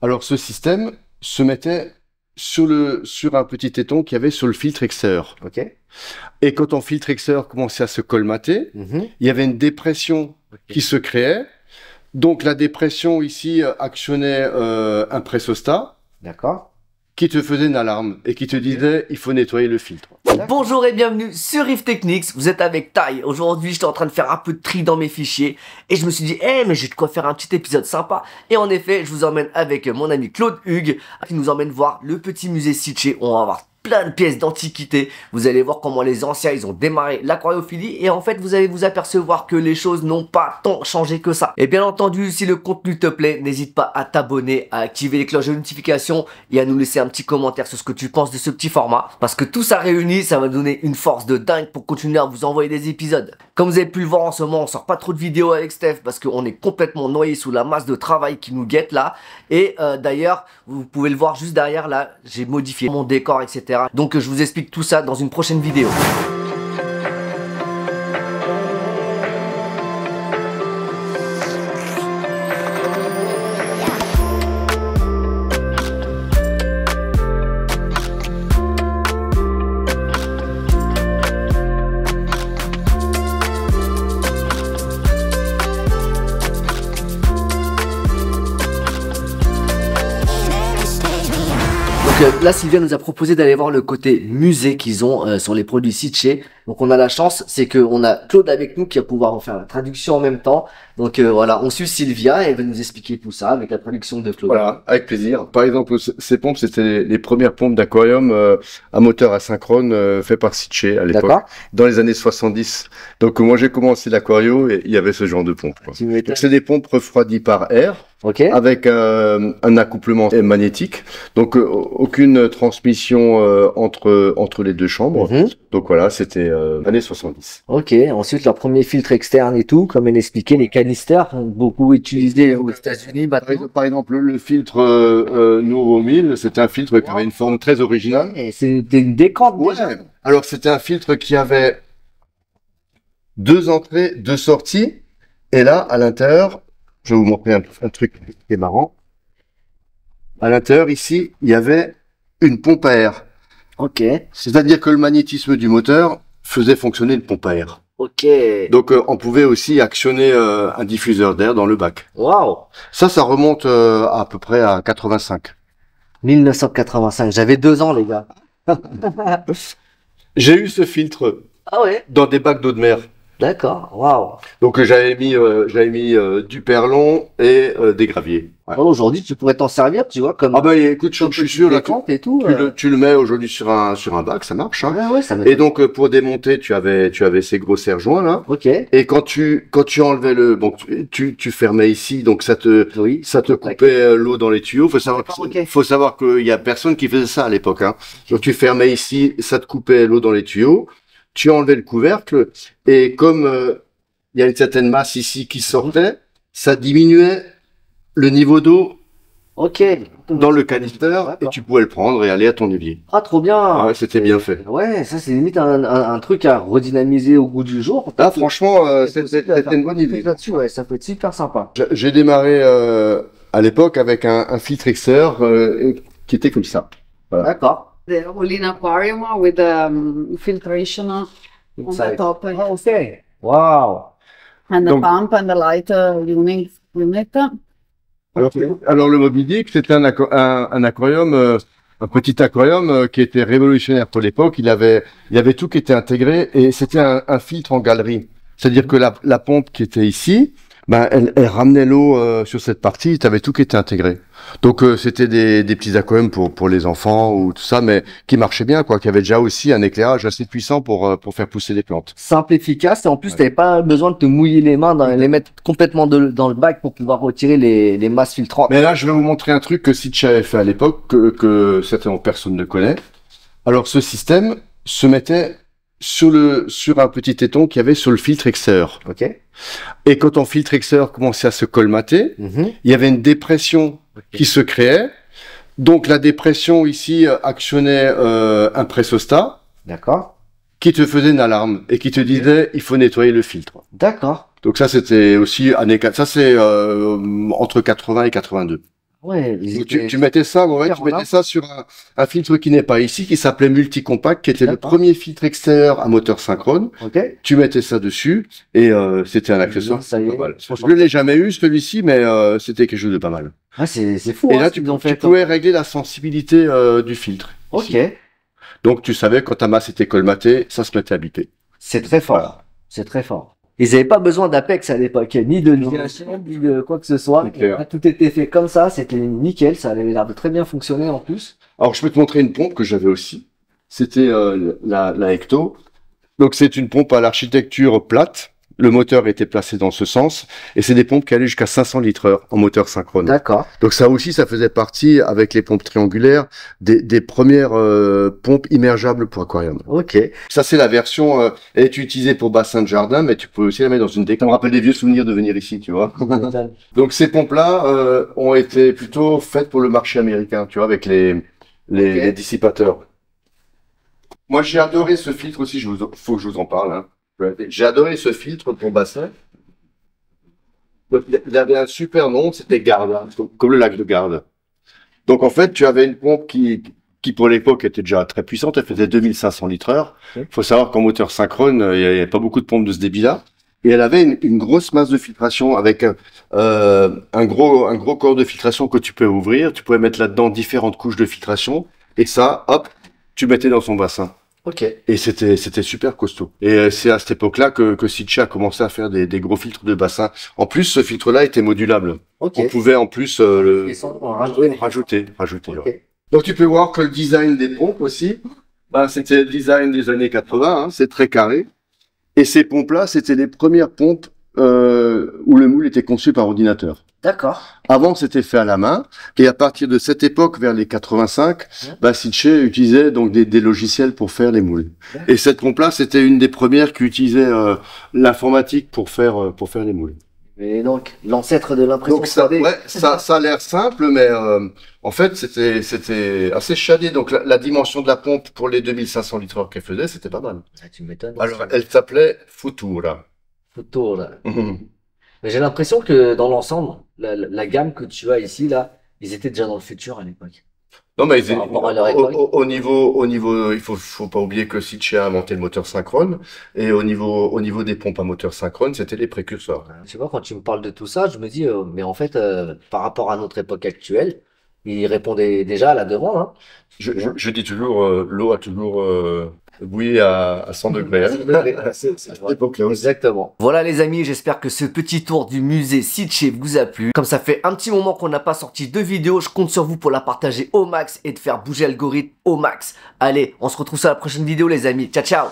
Alors ce système se mettait sur un petit téton qu'il y avait sur le filtre extérieur. Ok. Et quand ton filtre extérieur commençait à se colmater, il y avait une dépression qui se créait. Donc la dépression ici actionnait un pressostat. D'accord. Qui te faisait une alarme et qui te disait il faut nettoyer le filtre. Bonjour et bienvenue sur Riff Techniques, vous êtes avec Tai. Aujourd'hui j'étais en train de faire un peu de tri dans mes fichiers et je me suis dit mais j'ai de quoi faire un petit épisode sympa. Et en effet je vous emmène avec mon ami Claude Hugues qui nous emmène voir le petit musée Sitché. On va voir plein de pièces d'antiquité. Vous allez voir comment les anciens ils ont démarré l'aquariophilie et en fait vous allez vous apercevoir que les choses n'ont pas tant changé que ça. Et bien entendu si le contenu te plaît, n'hésite pas à t'abonner, à activer les cloches de notification et à nous laisser un petit commentaire sur ce que tu penses de ce petit format parce que tout ça réuni ça va donner une force de dingue pour continuer à vous envoyer des épisodes. Comme vous avez pu le voir en ce moment on sort pas trop de vidéos avec Steph parce qu'on est complètement noyé sous la masse de travail qui nous guette là et d'ailleurs vous pouvez le voir juste derrière là, j'ai modifié mon décor etc. Donc je vous explique tout ça dans une prochaine vidéo. Là, Sylvia nous a proposé d'aller voir le côté musée qu'ils ont sur les produits Sitché. Donc, on a la chance, c'est qu'on a Claude avec nous qui va pouvoir faire la traduction en même temps. Donc, voilà, on suit Sylvia et elle va nous expliquer tout ça avec la traduction de Claude. Voilà, avec plaisir. Par exemple, ces pompes, c'était les premières pompes d'aquarium à moteur asynchrone fait par Sitché à l'époque, dans les années 70. Donc, moi, j'ai commencé l'aquario et il y avait ce genre de pompe. C'est des pompes refroidies par air. Okay. Avec un accouplement magnétique, donc aucune transmission entre les deux chambres. Donc voilà, c'était années 70. Ok, ensuite leur premier filtre externe et tout, comme elle expliquait, les canisters sont beaucoup utilisés aux États-Unis. Par exemple, le filtre Nouveau 1000, c'était un filtre qui avait une forme très originale. Et c'était une décante déjà. Alors c'était un filtre qui avait 2 entrées, 2 sorties, et là, à l'intérieur, je vais vous montrer un truc qui est marrant. À l'intérieur, ici, il y avait une pompe à air. Ok. C'est-à-dire que le magnétisme du moteur faisait fonctionner une pompe à air. Ok. Donc, on pouvait aussi actionner un diffuseur d'air dans le bac. Waouh. Ça remonte à peu près à 85. 1985. J'avais 2 ans, les gars. J'ai eu ce filtre. Ah ouais. Dans des bacs d'eau de mer. D'accord, waouh. Donc j'avais mis du perlon et des graviers. Ouais. Aujourd'hui, tu pourrais t'en servir, tu vois, comme. Ah bah écoute, je suis sûr là, et tout. Tu le mets aujourd'hui sur un bac, ça marche. Hein. Ouais, ça et donc pour démonter, tu avais ces gros serre-joints là. Ok. Et quand tu enlevais tu fermais ici, donc ça te coupait l'eau dans les tuyaux. Faut savoir qu'il y a personne qui faisait ça à l'époque. Hein. Donc tu fermais ici, ça te coupait l'eau dans les tuyaux. Tu enlevais le couvercle et comme il y a une certaine masse ici qui sortait, ça diminuait le niveau d'eau dans le canister et tu pouvais le prendre et aller à ton évier. Ah, trop bien. Ouais, c'était bien fait. Ouais, ça c'est limite un truc à redynamiser au goût du jour. Ah, franchement, c'était une bonne idée. Là-dessus, ouais, ça peut être super sympa. J'ai démarré à l'époque avec un filtre extérieur qui était comme ça. Voilà. D'accord. The Olin aquarium with filtration on the top. Okay. Wow. And the pump and the light unit. Alors le Moby Dick, c'était un aquarium, un petit aquarium qui était révolutionnaire pour l'époque. Il y avait tout qui était intégré et c'était un filtre en galerie. C'est-à-dire que la pompe qui était ici, elle ramenait l'eau sur cette partie, tu avais tout qui était intégré. Donc c'était des petits aquariums pour les enfants ou tout ça, mais qui marchaient bien, quoi, qui avaient déjà aussi un éclairage assez puissant pour faire pousser les plantes. Simple, efficace, et en plus tu n'avais pas besoin de te mouiller les mains, les mettre complètement dans le bac pour pouvoir retirer les masses filtrantes. Mais là je vais vous montrer un truc que Sitché avait fait à l'époque, que certainement personne ne connaît. Alors ce système se mettait sur un petit téton qu'il y avait sur le filtre extérieur. Ok. Et quand ton filtre extérieur commençait à se colmater, il y avait une dépression qui se créait. Donc la dépression ici actionnait un pressostat. D'accord. Qui te faisait une alarme et qui te disait il faut nettoyer le filtre. D'accord. Donc ça c'était aussi ça c'est entre 80 et 82. Ouais, Donc, tu mettais ça, ouais, tu mettais ça sur un filtre qui n'est pas ici, qui s'appelait Multicompact, qui était le premier filtre extérieur à moteur synchrone. Ok. Tu mettais ça dessus et c'était un accessoire. Ça y est. Pas mal. Je ne l'ai jamais eu celui-ci, mais c'était quelque chose de pas mal. Ah, c'est fou. Et hein, là, ce qu'ils ont fait, tu pouvais régler la sensibilité du filtre. Ok. Ici. Donc tu savais quand ta masse était colmatée, ça se mettait à biper. C'est très fort. Voilà. C'est très fort. Ils n'avaient pas besoin d'Apex à l'époque, ni de l'IHM, ni de quoi que ce soit. Tout était fait comme ça, c'était nickel, ça avait l'air de très bien fonctionner en plus. Alors je peux te montrer une pompe que j'avais aussi. C'était la Ecto. Donc c'est une pompe à l'architecture plate. Le moteur était placé dans ce sens. Et c'est des pompes qui allaient jusqu'à 500 litres/heure en moteur synchrone. D'accord. Donc ça aussi, ça faisait partie, avec les pompes triangulaires, des premières pompes immergeables pour aquarium. Ok. Ça, c'est la version, elle est utilisée pour bassin de jardin, mais tu peux aussi la mettre dans une déco. Ça me rappelle des vieux souvenirs de venir ici, tu vois. Donc ces pompes-là ont été plutôt faites pour le marché américain, tu vois, avec les dissipateurs. Moi, j'ai adoré ce filtre aussi, faut que je vous en parle. Hein. J'ai adoré ce filtre pour bassin. Il avait un super nom, c'était Garda, comme le lac de Garde. Donc en fait, tu avais une pompe qui pour l'époque était déjà très puissante, elle faisait 2500 litres/heure. Il faut savoir qu'en moteur synchrone, il n'y avait pas beaucoup de pompes de ce débit-là. Et elle avait une grosse masse de filtration avec un gros corps de filtration que tu peux ouvrir. Tu pouvais mettre là-dedans différentes couches de filtration. Et ça, hop, tu mettais dans son bassin. Ok. Et c'était super costaud. Et c'est à cette époque-là que Sitcha a commencé à faire des gros filtres de bassin. En plus, ce filtre-là était modulable. Ok. On pouvait en plus rajouter. Ok. Ouais. Donc tu peux voir que le design des pompes aussi, c'était le design des années 80, hein, c'est très carré. Et ces pompes-là, c'était les premières pompes où le moule était conçu par ordinateur. D'accord. Avant, c'était fait à la main. Et à partir de cette époque, vers les 85, Sitcha utilisait donc des logiciels pour faire les moules. Et cette pompe-là, c'était une des premières qui utilisait l'informatique pour faire les moules. Et donc, l'ancêtre de l'impression 3D. Ouais, ça a l'air simple, mais en fait, c'était assez shadé. Donc, la dimension de la pompe pour les 2500 litres qu'elle faisait, c'était pas mal. Ah, tu m'étonnes. Alors, elle s'appelait Futura. Photo, là. Mais j'ai l'impression que dans l'ensemble, la gamme que tu as ici, là, ils étaient déjà dans le futur à l'époque. Non, mais Par rapport à leur époque. au niveau, il faut pas oublier que Sitcha a inventé le moteur synchrone. Et au niveau des pompes à moteur synchrone, c'était les précurseurs. Tu vois, quand tu me parles de tout ça, je me dis, mais en fait, par rapport à notre époque actuelle, ils répondaient déjà à la demande. Hein. Je dis toujours, l'eau a toujours bouilli à 100 degrés. Hein. C'est cette époque-là aussi. Exactement. Voilà les amis, j'espère que ce petit tour du musée Sitcha vous a plu. Comme ça fait un petit moment qu'on n'a pas sorti de vidéo, je compte sur vous pour la partager au max et de faire bouger l'algorithme au max. Allez, on se retrouve sur la prochaine vidéo les amis. Ciao ciao.